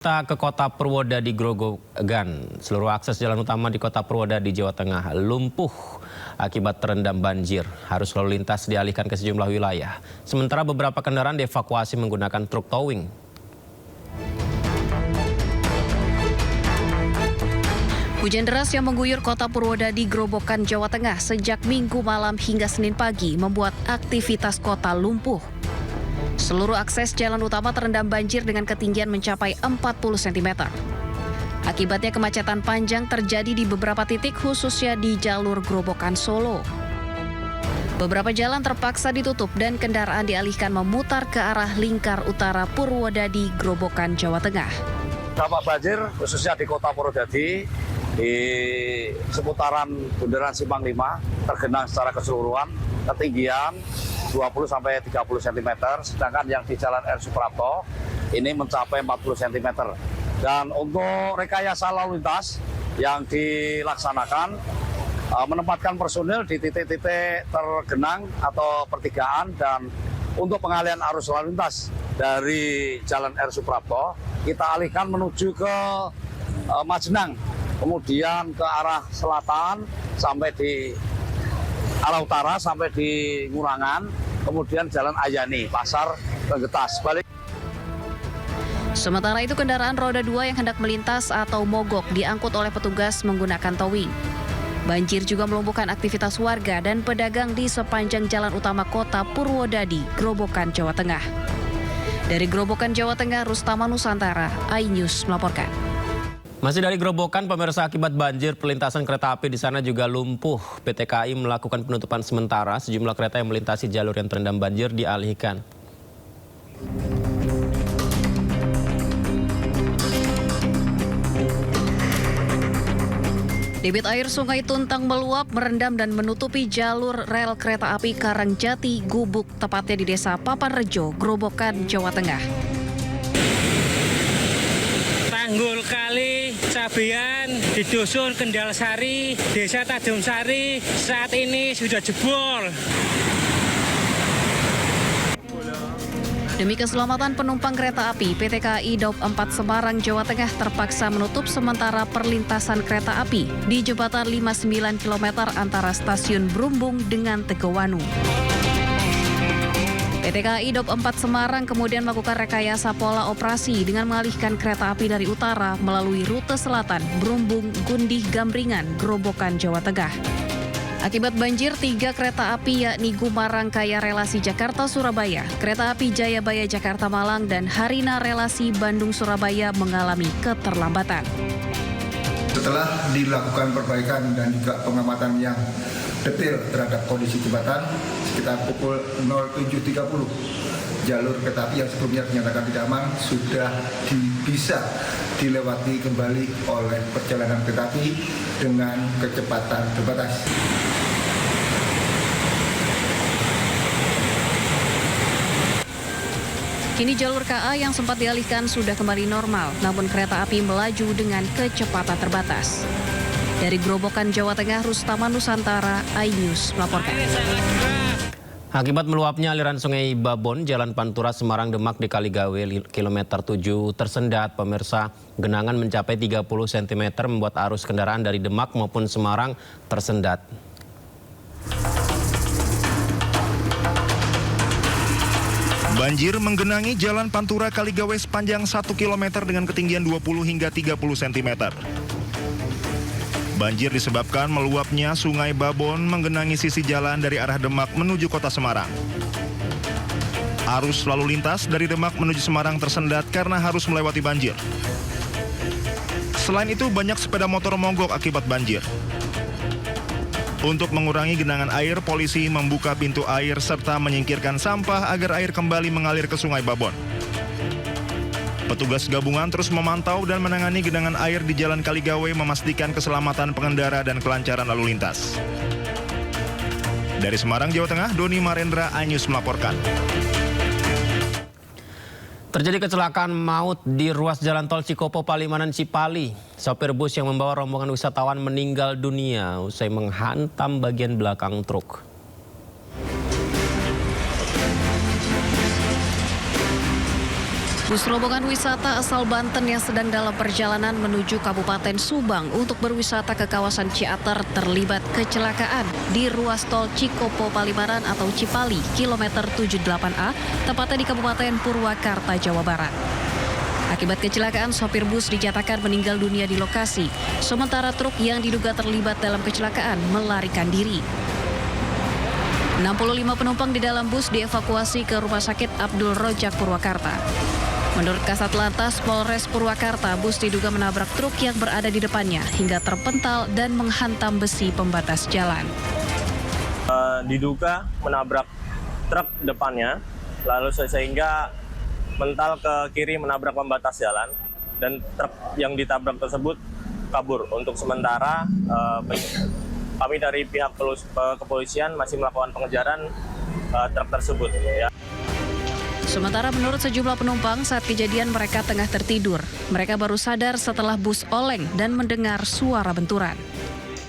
Kita ke kota Purwodadi Grobogan. Seluruh akses jalan utama di kota Purwodadi, Jawa Tengah lumpuh akibat terendam banjir. Harus lalu lintas dialihkan ke sejumlah wilayah. Sementara beberapa kendaraan dievakuasi menggunakan truk towing. Hujan deras yang mengguyur kota Purwodadi Grobogan, Jawa Tengah sejak Minggu malam hingga Senin pagi membuat aktivitas kota lumpuh. Seluruh akses jalan utama terendam banjir dengan ketinggian mencapai 40 cm. Akibatnya kemacetan panjang terjadi di beberapa titik khususnya di jalur Grobogan Solo. Beberapa jalan terpaksa ditutup dan kendaraan dialihkan memutar ke arah lingkar utara Purwodadi Grobogan, Jawa Tengah. Dampak banjir khususnya di kota Purwodadi di seputaran Bundaran Simpang 5 tergenang secara keseluruhan ketinggian 20-30 cm, sedangkan yang di Jalan R. Suprapto ini mencapai 40 cm. Dan untuk rekayasa lalu lintas yang dilaksanakan menempatkan personil di titik-titik tergenang atau pertigaan, dan untuk pengalihan arus lalu lintas dari Jalan R. Suprapto kita alihkan menuju ke Majenang, kemudian ke arah selatan sampai di arah utara sampai di Ngurangan, kemudian Jalan Ayani, Pasar Penggetas. Sementara itu kendaraan roda 2 yang hendak melintas atau mogok diangkut oleh petugas menggunakan towing. Banjir juga melumpuhkan aktivitas warga dan pedagang di sepanjang jalan utama kota Purwodadi, Grobogan, Jawa Tengah. Dari Grobogan, Jawa Tengah, Rustama Nusantara, iNews melaporkan. Masih dari Grobogan, pemirsa, akibat banjir perlintasan kereta api di sana juga lumpuh. PT KAI melakukan penutupan sementara, sejumlah kereta yang melintasi jalur yang terendam banjir dialihkan. Debit air Sungai Tuntang meluap, merendam dan menutupi jalur rel kereta api Karangjati Gubuk, tepatnya di Desa Papanrejo, Grobogan, Jawa Tengah. Tanggul Kali Cabean di Dusun Kendal Sari, Desa Tanjung Sari saat ini sudah jebol. Demi keselamatan penumpang kereta api, PT KAI Daup 4 Semarang, Jawa Tengah terpaksa menutup sementara perlintasan kereta api di jembatan 59 km antara stasiun Brumbung dengan Tegowanu. PT KAI Daup 4 Semarang kemudian melakukan rekayasa pola operasi dengan mengalihkan kereta api dari utara melalui rute selatan Brumbung, Gundih, Gambringan, Grobogan, Jawa Tengah. Akibat banjir, 3 kereta api yakni Gumarang Kaya relasi Jakarta-Surabaya, kereta api Jayabaya Jakarta-Malang, dan Harina relasi Bandung-Surabaya mengalami keterlambatan. Setelah dilakukan perbaikan dan juga pengamatan yang detail terhadap kondisi jembatan, sekitar pukul 07.30, jalur kereta api yang sebelumnya dinyatakan tidak aman sudah bisa dilewati kembali oleh perjalanan kereta api dengan kecepatan terbatas. Kini jalur KA yang sempat dialihkan sudah kembali normal, namun kereta api melaju dengan kecepatan terbatas. Dari Grobogan, Jawa Tengah, Rustama Nusantara, iNews melaporkan. Akibat meluapnya aliran Sungai Babon, Jalan Pantura Semarang Demak di Kaligawe kilometer 7 tersendat. Pemirsa, genangan mencapai 30 cm membuat arus kendaraan dari Demak maupun Semarang tersendat. Banjir menggenangi Jalan Pantura Kaligawe sepanjang 1 km dengan ketinggian 20 hingga 30 cm. Banjir disebabkan meluapnya Sungai Babon menggenangi sisi jalan dari arah Demak menuju kota Semarang. Arus lalu lintas dari Demak menuju Semarang tersendat karena harus melewati banjir. Selain itu, banyak sepeda motor mogok akibat banjir. Untuk mengurangi genangan air, polisi membuka pintu air serta menyingkirkan sampah agar air kembali mengalir ke Sungai Babon. Petugas gabungan terus memantau dan menangani genangan air di Jalan Kaligawe, memastikan keselamatan pengendara dan kelancaran lalu lintas. Dari Semarang, Jawa Tengah, Doni Marendra, iNews melaporkan. Terjadi kecelakaan maut di ruas jalan tol Cikopo Palimanan Cipali. Sopir bus yang membawa rombongan wisatawan meninggal dunia usai menghantam bagian belakang truk. Bus rombongan wisata asal Banten yang sedang dalam perjalanan menuju Kabupaten Subang untuk berwisata ke kawasan Ciater terlibat kecelakaan di ruas tol Cikopo Palimanan atau Cipali, kilometer 78A, tepatnya di Kabupaten Purwakarta, Jawa Barat. Akibat kecelakaan, sopir bus dinyatakan meninggal dunia di lokasi, sementara truk yang diduga terlibat dalam kecelakaan melarikan diri. 65 penumpang di dalam bus dievakuasi ke Rumah Sakit Abdul Rojak Purwakarta. Menurut Kasat Lantas Polres Purwakarta, bus diduga menabrak truk yang berada di depannya hingga terpental dan menghantam besi pembatas jalan. Diduga menabrak truk depannya, lalu sehingga mental ke kiri menabrak pembatas jalan, dan truk yang ditabrak tersebut kabur. Untuk sementara, kami dari pihak kepolisian masih melakukan pengejaran truk tersebut. Ya. Sementara menurut sejumlah penumpang, saat kejadian mereka tengah tertidur. Mereka baru sadar setelah bus oleng dan mendengar suara benturan.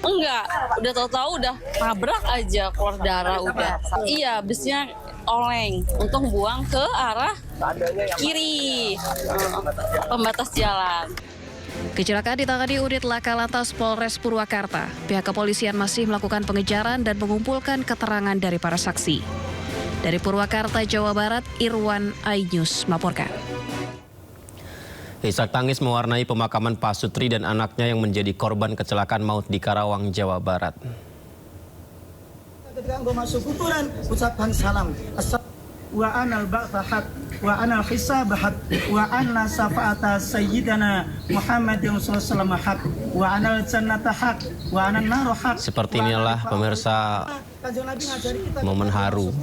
Enggak, udah tahu-tahu udah nabrak aja, keluar darah udah. Iya, busnya oleng, untung buang ke arah kiri, pembatas jalan. Kecelakaan ditangani unit Laka Lantas Polres Purwakarta. Pihak kepolisian masih melakukan pengejaran dan mengumpulkan keterangan dari para saksi. Dari Purwakarta, Jawa Barat, Irwan Ainyus melaporkan. Isak tangis mewarnai pemakaman Pak Sutri dan anaknya yang menjadi korban kecelakaan maut di Karawang, Jawa Barat. Ketika engkau masuk kuburan, ucapkan salam. Wa anal ba'tahak, wa anal hisabahat, wa anna safa'ata sayyidana Muhammadin sallallahu haq, wa anal jannatahak, wa anal narohak. Seperti inilah pemirsa momen haru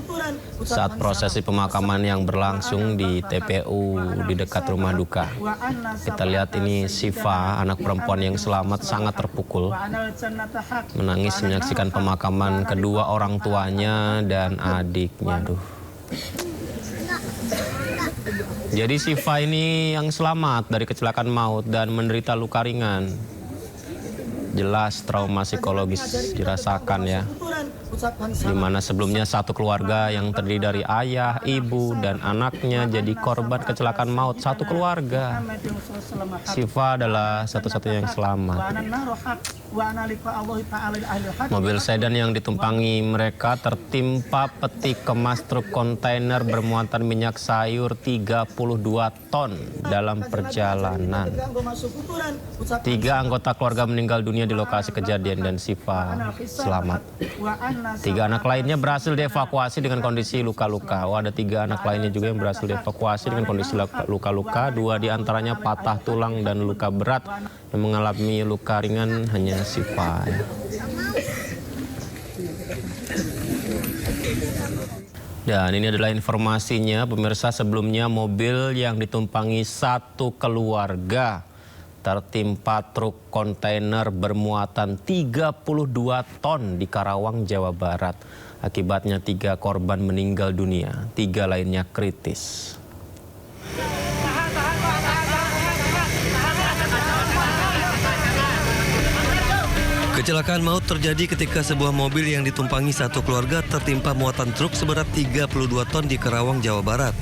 saat prosesi pemakaman yang berlangsung di TPU di dekat rumah duka. Kita lihat ini Siva, anak perempuan yang selamat, sangat terpukul, menangis menyaksikan pemakaman kedua orang tuanya dan adiknya. Jadi Siva ini yang selamat dari kecelakaan maut dan menderita luka ringan. Jelas trauma psikologis dirasakan ya. Di mana sebelumnya satu keluarga yang terdiri dari ayah, ibu, dan anaknya jadi korban kecelakaan maut satu keluarga. Siva adalah satu-satunya yang selamat. Mobil sedan yang ditumpangi mereka tertimpa peti kemas truk kontainer bermuatan minyak sayur 32 ton dalam perjalanan. 3 anggota keluarga meninggal dunia di lokasi kejadian dan Siva selamat. 3 anak lainnya berhasil dievakuasi dengan kondisi luka-luka. Ada 3 anak lainnya juga yang berhasil dievakuasi dengan kondisi luka-luka. 2 diantaranya patah tulang dan luka berat. Yang mengalami luka ringan hanya Siva. Dan ini adalah informasinya, pemirsa. Sebelumnya mobil yang ditumpangi satu keluarga tertimpa truk kontainer bermuatan 32 ton di Karawang, Jawa Barat. Akibatnya 3 korban meninggal dunia, 3 lainnya kritis. Kecelakaan maut terjadi ketika sebuah mobil yang ditumpangi satu keluarga tertimpa muatan truk seberat 32 ton di Karawang, Jawa Barat.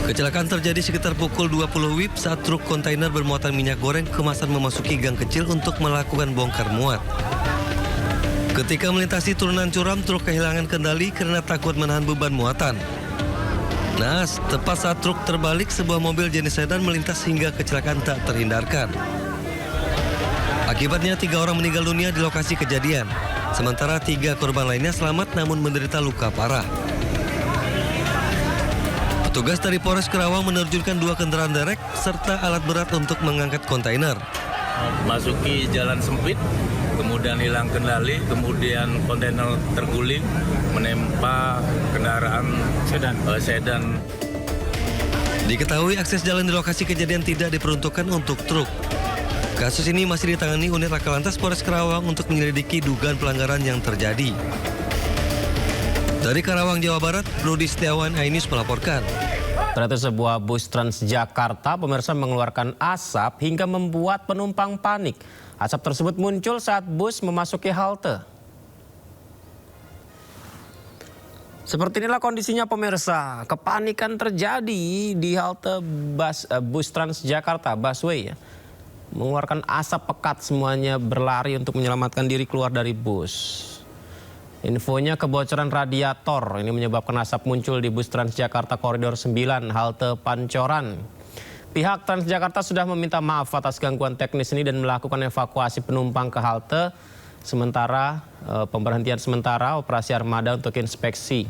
Kecelakaan terjadi sekitar pukul 20 WIB saat truk kontainer bermuatan minyak goreng kemasan memasuki gang kecil untuk melakukan bongkar muat. Ketika melintasi turunan curam, truk kehilangan kendali karena takut menahan beban muatan. Naas, tepat saat truk terbalik, sebuah mobil jenis sedan melintas hingga kecelakaan tak terhindarkan. Akibatnya 3 orang meninggal dunia di lokasi kejadian, sementara 3 korban lainnya selamat namun menderita luka parah. Petugas dari Polres Karawang menerjunkan 2 kendaraan derek serta alat berat untuk mengangkat kontainer. Masuki jalan sempit, kemudian hilang kendali, kemudian kontainer terguling, menimpa kendaraan sedan. Diketahui akses jalan di lokasi kejadian tidak diperuntukkan untuk truk. Kasus ini masih ditangani unit Laka Lantas Polres Karawang untuk menyelidiki dugaan pelanggaran yang terjadi. Dari Karawang, Jawa Barat, Rudi Setiawan, Ainis melaporkan. Ternyata sebuah bus Transjakarta, pemirsa, mengeluarkan asap hingga membuat penumpang panik. Asap tersebut muncul saat bus memasuki halte. Seperti inilah kondisinya pemirsa. Kepanikan terjadi di halte bus Transjakarta, busway ya. Mengeluarkan asap pekat, semuanya berlari untuk menyelamatkan diri keluar dari bus. Infonya kebocoran radiator ini menyebabkan asap muncul di bus Transjakarta Koridor 9 halte Pancoran. Pihak Transjakarta sudah meminta maaf atas gangguan teknis ini dan melakukan evakuasi penumpang ke halte. Sementara pemberhentian sementara operasi armada untuk inspeksi.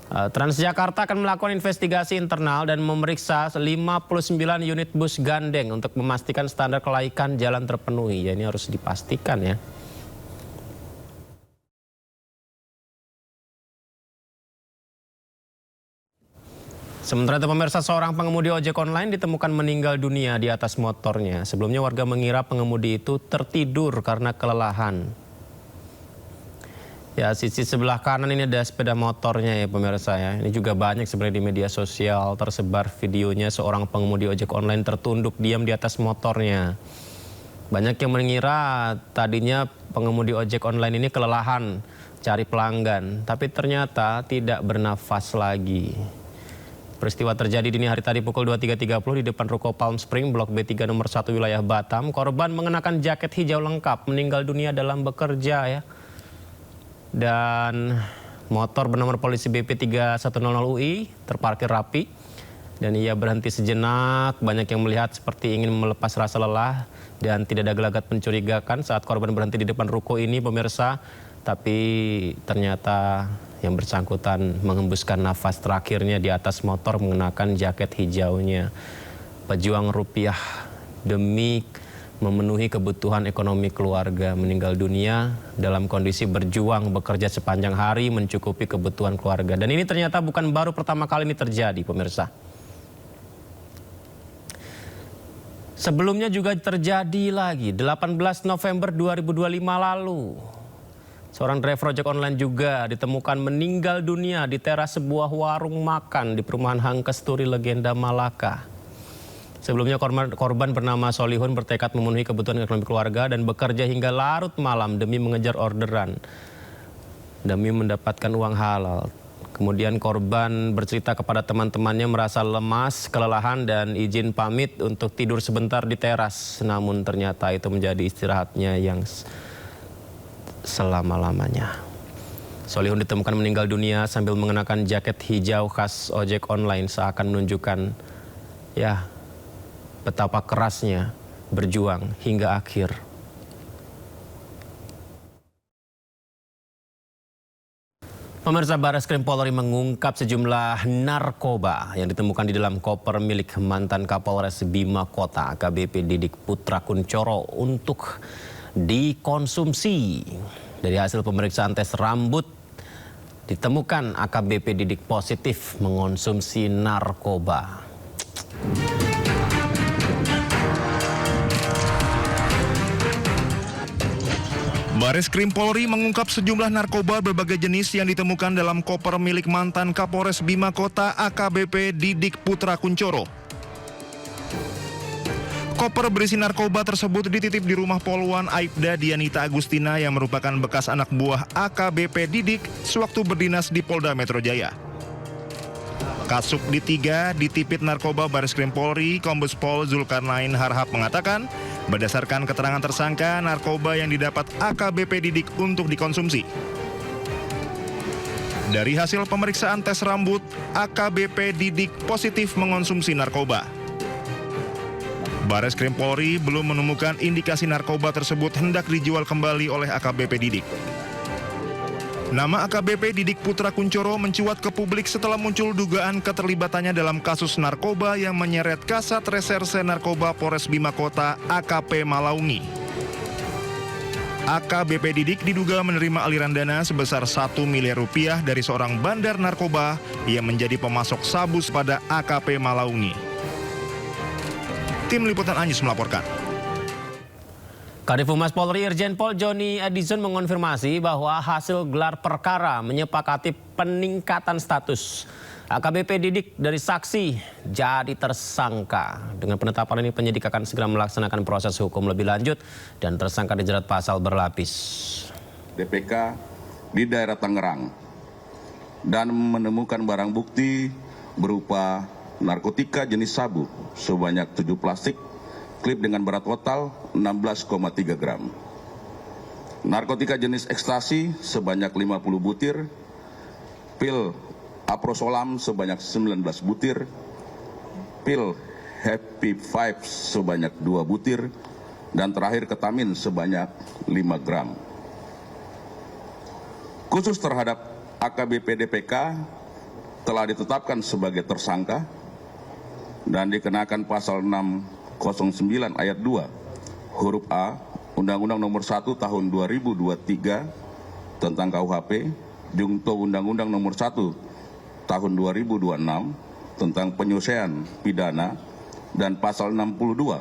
Transjakarta akan melakukan investigasi internal dan memeriksa 59 unit bus gandeng untuk memastikan standar kelaikan jalan terpenuhi. Ya, ini harus dipastikan ya. Sementara itu pemirsa, seorang pengemudi ojek online ditemukan meninggal dunia di atas motornya. Sebelumnya warga mengira pengemudi itu tertidur karena kelelahan. Ya, sisi sebelah kanan ini ada sepeda motornya ya pemirsa ya. Ini juga banyak sebenarnya di media sosial tersebar videonya seorang pengemudi ojek online tertunduk diam di atas motornya. Banyak yang mengira tadinya pengemudi ojek online ini kelelahan cari pelanggan, tapi ternyata tidak bernafas lagi. Peristiwa terjadi dini hari tadi pukul 23.30 di depan ruko Palm Spring, Blok B3 nomor 1 wilayah Batam. Korban mengenakan jaket hijau lengkap, meninggal dunia dalam bekerja ya. Dan motor bernomor polisi BP 3100UI terparkir rapi. Dan ia berhenti sejenak, banyak yang melihat seperti ingin melepas rasa lelah. Dan tidak ada gelagat mencurigakan saat korban berhenti di depan ruko ini pemirsa. Tapi ternyata yang bersangkutan menghembuskan nafas terakhirnya di atas motor mengenakan jaket hijaunya. Pejuang rupiah demi memenuhi kebutuhan ekonomi keluarga meninggal dunia dalam kondisi berjuang bekerja sepanjang hari mencukupi kebutuhan keluarga. Dan ini ternyata bukan baru pertama kali ini terjadi pemirsa. Sebelumnya juga terjadi lagi 18 November 2025 lalu. Seorang driver ojek online juga ditemukan meninggal dunia di teras sebuah warung makan di perumahan Hangkesturi Legenda Malaka. Sebelumnya korban bernama Solihun bertekad memenuhi kebutuhan ekonomi keluarga dan bekerja hingga larut malam demi mengejar orderan, demi mendapatkan uang halal. Kemudian korban bercerita kepada teman-temannya merasa lemas, kelelahan dan izin pamit untuk tidur sebentar di teras. Namun ternyata itu menjadi istirahatnya yang selama-lamanya. Solihun ditemukan meninggal dunia sambil mengenakan jaket hijau khas ojek online seakan menunjukkan ya betapa kerasnya berjuang hingga akhir. Pemirsa, Barreskrim Polri mengungkap sejumlah narkoba yang ditemukan di dalam koper milik mantan Kapolres Bima Kota AKBP Didik Putra Kuncoro untuk dikonsumsi. Dari hasil pemeriksaan tes rambut ditemukan AKBP Didik positif mengonsumsi narkoba. Barreskrim Polri mengungkap sejumlah narkoba berbagai jenis yang ditemukan dalam koper milik mantan Kapolres Bima Kota AKBP Didik Putra Kuncoro. Koper berisi narkoba tersebut dititip di rumah Poluan Aibda Dianita Agustina yang merupakan bekas anak buah AKBP Didik sewaktu berdinas di Polda Metro Jaya. Kasub D3 Ditipit Narkoba Barreskrim Polri, Kombes Pol Zulkarnain Harhab mengatakan, berdasarkan keterangan tersangka, narkoba yang didapat AKBP Didik untuk dikonsumsi. Dari hasil pemeriksaan tes rambut, AKBP Didik positif mengonsumsi narkoba. Barreskrim Polri belum menemukan indikasi narkoba tersebut hendak dijual kembali oleh AKBP Didik. Nama AKBP Didik Putra Kuncoro mencuat ke publik setelah muncul dugaan keterlibatannya dalam kasus narkoba yang menyeret Kasat Reserse Narkoba Polres Bima Kota AKP Malaungi. AKBP Didik diduga menerima aliran dana sebesar 1 miliar rupiah dari seorang bandar narkoba yang menjadi pemasok sabu pada AKP Malaungi. Tim Liputan Anyus melaporkan. Kadif Humas Polri Irjen Pol Joni Edison mengonfirmasi bahwa hasil gelar perkara menyepakati peningkatan status AKBP Didik dari saksi jadi tersangka. Dengan penetapan ini penyidik akan segera melaksanakan proses hukum lebih lanjut dan tersangka dijerat pasal berlapis. DPK di daerah Tangerang dan menemukan barang bukti berupa narkotika jenis sabu sebanyak 7 plastik, klip dengan berat total 16,3 gram. Narkotika jenis ekstasi sebanyak 50 butir, pil aprosolam sebanyak 19 butir, pil Happy Vibes sebanyak 2 butir, dan terakhir ketamin sebanyak 5 gram. Khusus terhadap AKBP DPK telah ditetapkan sebagai tersangka dan dikenakan pasal 609 ayat 2 huruf A Undang-Undang Nomor 1 Tahun 2023 tentang KUHP, Junto Undang-Undang Nomor 1 Tahun 2026 tentang penyelesaian pidana, dan pasal 62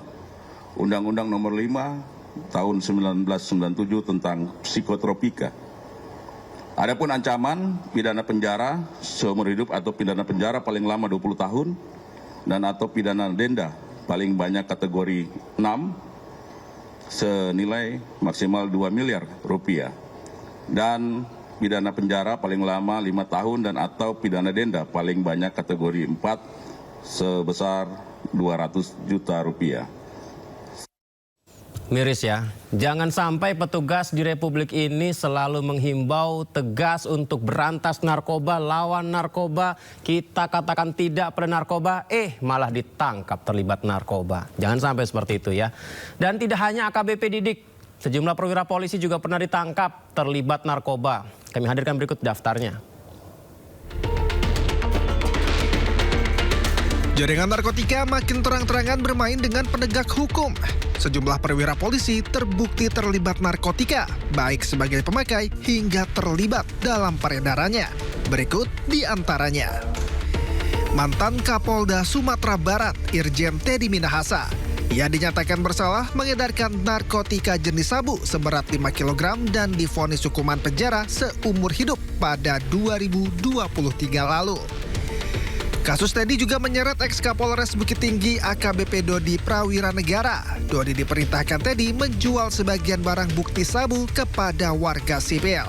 Undang-Undang Nomor 5 Tahun 1997 tentang psikotropika. Adapun ancaman pidana penjara seumur hidup atau pidana penjara paling lama 20 tahun dan atau pidana denda paling banyak kategori 6 senilai maksimal 2 miliar rupiah, dan pidana penjara paling lama 5 tahun dan atau pidana denda paling banyak kategori 4 sebesar 200 juta rupiah. Miris ya, jangan sampai petugas di Republik ini selalu menghimbau tegas untuk berantas narkoba, lawan narkoba, kita katakan tidak pada narkoba, malah ditangkap terlibat narkoba. Jangan sampai seperti itu ya. Dan tidak hanya AKBP Didik, sejumlah perwira polisi juga pernah ditangkap terlibat narkoba. Kami hadirkan berikut daftarnya. Jaringan narkotika makin terang-terangan bermain dengan penegak hukum. Sejumlah perwira polisi terbukti terlibat narkotika, baik sebagai pemakai hingga terlibat dalam peredarannya. Berikut di antaranya. Mantan Kapolda Sumatera Barat, Irjen Teddy Minahasa. Ia dinyatakan bersalah mengedarkan narkotika jenis sabu seberat 5 kg dan divonis hukuman penjara seumur hidup pada 2023 lalu. Kasus Teddy juga menyeret ex-Kapolres Bukit Tinggi AKBP Dodi Prawira Negara. Dodi diperintahkan Teddy menjual sebagian barang bukti sabu kepada warga sipil.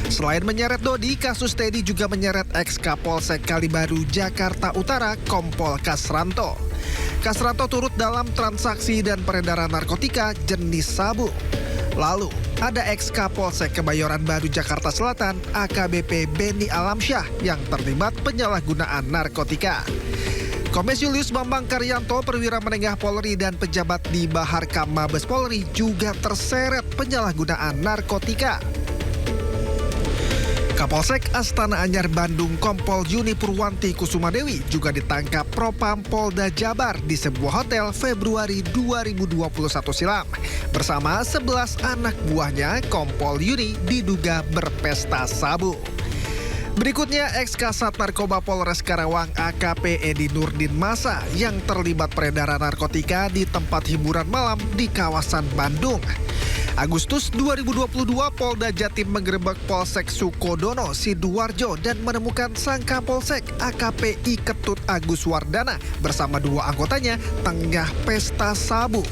Selain menyeret Dodi, kasus Teddy juga menyeret ex-Kapolsek Kalibaru, Jakarta Utara, Kompol Kasranto. Kasranto turut dalam transaksi dan peredaran narkotika jenis sabu. Lalu, ada ex-Kapolsek Kebayoran Baru, Jakarta Selatan, AKBP Beni Alamsyah yang terlibat penyalahgunaan narkotika. Kombes Julius Bambang Karyanto, perwira menengah Polri dan pejabat di Baharkam Mabes Polri juga terseret penyalahgunaan narkotika. Kapolsek Astana Anyar Bandung Kompol Yuni Purwanti Kusumadewi juga ditangkap Propam Polda Jabar di sebuah hotel Februari 2021 silam. Bersama 11 anak buahnya, Kompol Yuni diduga berpesta sabu. Berikutnya, ex-Kasat Narkoba Polres Karawang AKP Edi Nurdin Masa yang terlibat peredaran narkotika di tempat hiburan malam di kawasan Bandung. Agustus 2022, Polda Jatim menggerebek Polsek Sukodono, Sidoarjo dan menemukan sang Kapolsek AKP I Ketut Agus Wardana bersama 2 anggotanya tengah pesta sabu.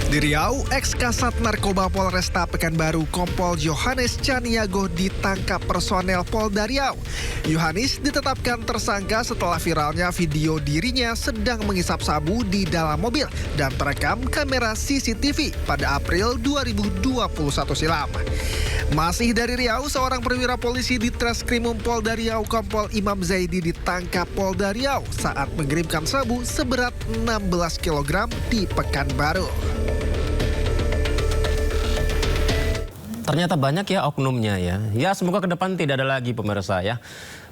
Di Riau, ex-Kasat Narkoba Polresta Pekanbaru Kompol Yohanes Caniago ditangkap personel Polda Riau. Yohanes ditetapkan tersangka setelah viralnya video dirinya sedang mengisap sabu di dalam mobil dan terekam kamera CCTV pada April 2021 silam. Masih dari Riau, seorang perwira polisi di Treskrimum Polda Riau Kompol Imam Zaidi ditangkap Polda Riau saat mengirimkan sabu seberat 16 kg di Pekanbaru. Ternyata banyak ya oknumnya ya. Ya semoga ke depan tidak ada lagi pemirsa ya.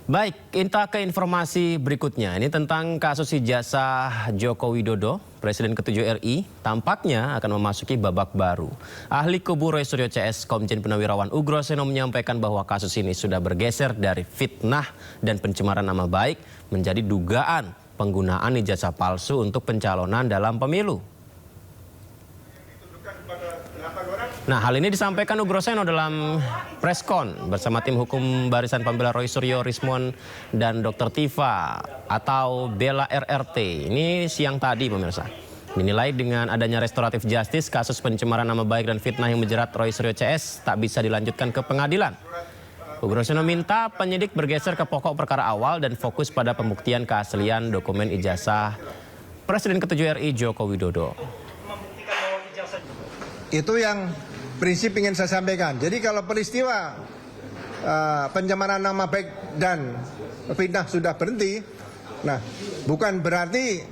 Baik, kita ke informasi berikutnya. Ini tentang kasus ijazah Joko Widodo, Presiden ke-7 RI, tampaknya akan memasuki babak baru. Ahli Kubu Roy Suryo CS, Komjen Purnawirawan Ugroseno menyampaikan bahwa kasus ini sudah bergeser dari fitnah dan pencemaran nama baik menjadi dugaan penggunaan ijazah palsu untuk pencalonan dalam pemilu. Nah, hal ini disampaikan Ugroseno dalam preskon bersama tim hukum Barisan Pembela Roy Suryo, Rismon, dan Dr. Tifa atau Bella RRT. Ini siang tadi pemirsa. Dinilai dengan adanya restoratif justice, kasus pencemaran nama baik dan fitnah yang menjerat Roy Suryo CS tak bisa dilanjutkan ke pengadilan. Bu Grosyono minta penyidik bergeser ke pokok perkara awal dan fokus pada pembuktian keaslian dokumen ijazah Presiden ke-7 RI Joko Widodo. Itu yang prinsip ingin saya sampaikan. Jadi kalau peristiwa pencemaran nama baik dan fitnah sudah berhenti, nah bukan berarti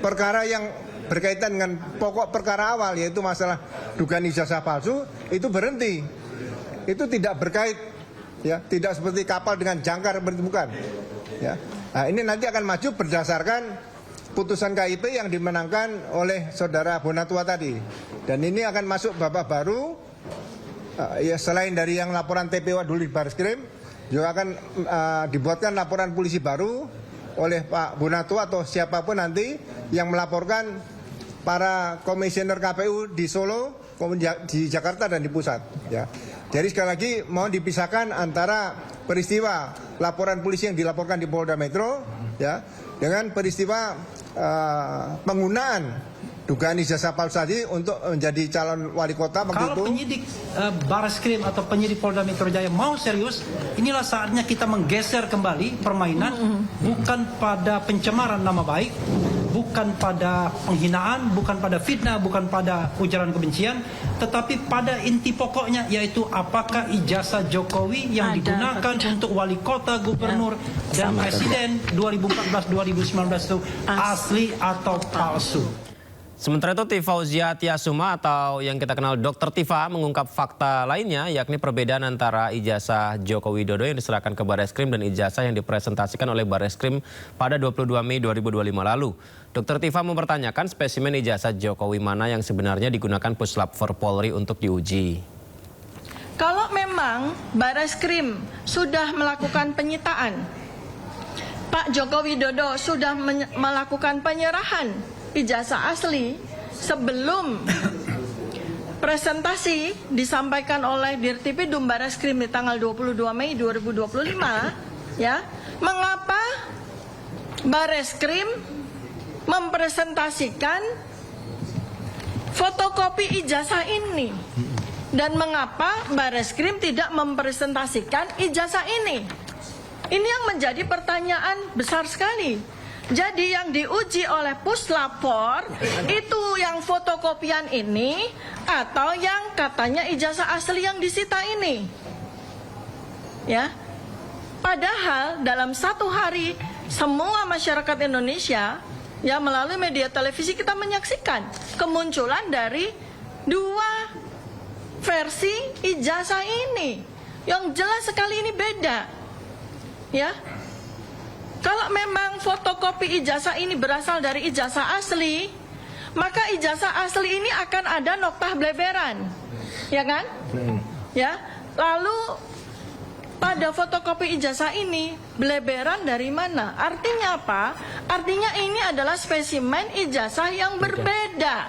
perkara yang berkaitan dengan pokok perkara awal, yaitu masalah dugaan ijazah palsu, itu berhenti. Itu tidak berkait, ya, tidak seperti kapal dengan jangkar, bukan. Ya. Nah, ini nanti akan maju berdasarkan putusan KIP yang dimenangkan oleh saudara Bonatua tadi. Dan ini akan masuk babak baru, ya, selain dari yang laporan TPO dulu di Barreskrim, juga akan dibuatkan laporan polisi baru oleh Pak Bonatua atau siapapun nanti yang melaporkan para komisioner KPU di Solo, di Jakarta dan di pusat. Ya. Jadi sekali lagi mohon dipisahkan antara peristiwa laporan polisi yang dilaporkan di Polda Metro, ya, dengan peristiwa penggunaan dugaan ijazah palsu tadi untuk menjadi calon wali kota. Kalau penyidik Barreskrim atau penyidik Polda Metro Jaya mau serius, inilah saatnya kita menggeser kembali permainan, bukan pada pencemaran nama baik, bukan pada penghinaan, bukan pada fitnah, bukan pada ujaran kebencian, tetapi pada inti pokoknya, yaitu apakah ijazah Jokowi yang digunakan untuk wali kota, gubernur, dan presiden 2014-2019 itu asli atau palsu. Sementara itu, Tifauzia Tiasuma atau yang kita kenal Dr. Tifa mengungkap fakta lainnya, yakni perbedaan antara ijazah Joko Widodo yang diserahkan ke Barreskrim dan ijazah yang dipresentasikan oleh Barreskrim pada 22 Mei 2025 lalu. Dr. Tifa mempertanyakan spesimen ijazah Jokowi mana yang sebenarnya digunakan Puslap 4 Polri untuk diuji. Kalau memang Barreskrim sudah melakukan penyitaan, Pak Joko Widodo sudah melakukan penyerahan ijazah asli sebelum presentasi disampaikan oleh Dirtipidum Barreskrim di tanggal 22 Mei 2025, ya, mengapa Barreskrim mempresentasikan fotokopi ijazah ini dan mengapa Barreskrim tidak mempresentasikan ijazah ini? Ini yang menjadi pertanyaan besar sekali. Jadi yang diuji oleh Puslap 4 itu yang fotokopian ini atau yang katanya ijazah asli yang disita ini. Ya. Padahal dalam satu hari semua masyarakat Indonesia, ya, melalui media televisi kita menyaksikan kemunculan dari dua versi ijazah ini yang jelas sekali ini beda. Ya. Kalau memang fotokopi ijazah ini berasal dari ijazah asli, maka ijazah asli ini akan ada noktah bleberan, ya kan? Ya. Lalu pada fotokopi ijazah ini bleberan dari mana? Artinya apa? Artinya ini adalah spesimen ijazah yang berbeda.